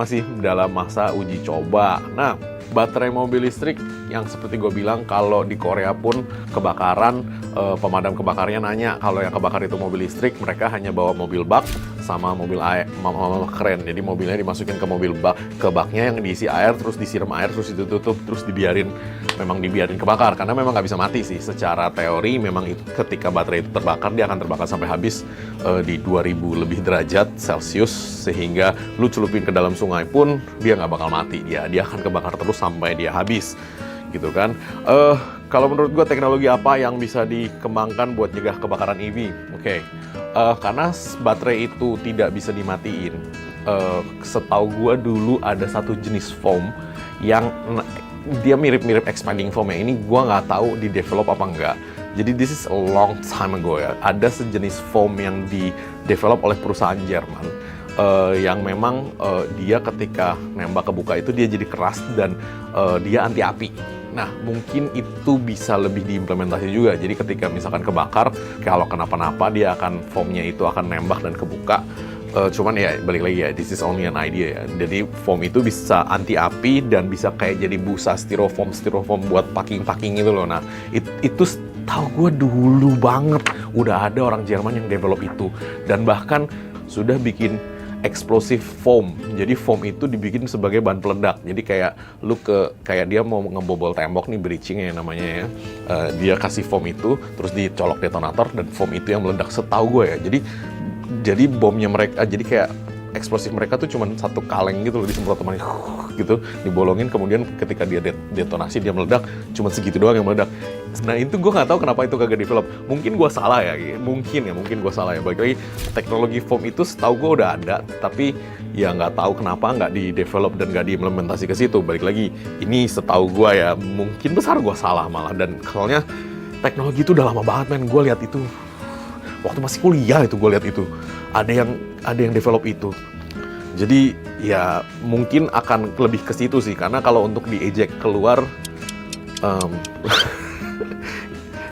masih dalam masa uji coba. Nah, baterai mobil listrik yang seperti gue bilang, kalau di Korea pun kebakaran, pemadam kebakarannya nanya, kalau yang kebakar itu mobil listrik, mereka hanya bawa mobil bak sama mobil air, keren. Jadi mobilnya dimasukin ke mobil bak, ke baknya yang diisi air, terus disiram air, terus ditutup, terus dibiarin kebakar. Karena memang nggak bisa mati sih. Secara teori memang itu, ketika baterai itu terbakar, dia akan terbakar sampai habis di 2000 lebih derajat Celcius, sehingga lu celupin ke dalam sungai pun dia nggak bakal mati. Dia akan kebakar terus sampai dia habis, gitu kan. Kalau menurut gue, teknologi apa yang bisa dikembangkan buat nyegah kebakaran EV? Oke. Karena baterai itu tidak bisa dimatiin. Setahu gue dulu ada satu jenis foam yang dia mirip-mirip expanding foam ya. Ini gue nggak tahu di develop apa enggak. Jadi this is a long time ago ya. Ada sejenis foam yang di develop oleh perusahaan Jerman, yang memang dia ketika nembak ke buka itu dia jadi keras dan dia anti api. Nah, mungkin itu bisa lebih diimplementasi juga. Jadi ketika misalkan kebakar, kalau kenapa-napa dia akan, foamnya itu akan nembak dan kebuka. Cuman ya balik lagi ya, this is only an idea ya. Jadi foam itu bisa anti api dan bisa kayak jadi busa styrofoam buat packing gitu loh. Nah, itu tahu gue dulu banget udah ada orang Jerman yang develop itu, dan bahkan sudah bikin explosive foam. Jadi foam itu dibikin sebagai bahan peledak. Jadi kayak dia mau ngebobol tembok nih, breaching ya namanya ya. Dia kasih foam itu, terus dicolok detonator dan foam itu yang meledak, setahu gue ya. Jadi bomnya mereka, jadi kayak eksplosif mereka tuh cuma satu kaleng gitu loh, disemprot temannya gitu, dibolongin, kemudian ketika dia detonasi dia meledak, cuma segitu doang yang meledak. Nah itu gue nggak tahu kenapa itu kagak develop. Mungkin gue salah ya, mungkin gue salah ya. Balik lagi, teknologi foam itu setahu gue udah ada, tapi ya nggak tahu kenapa nggak di develop dan nggak diimplementasi ke situ. Balik lagi, ini setahu gue ya, mungkin besar gue salah malah. Dan soalnya teknologi itu udah lama banget men, gue lihat itu waktu masih kuliah itu, gue lihat itu ada yang develop itu. Jadi ya mungkin akan lebih ke situ sih, karena kalau untuk diejek keluar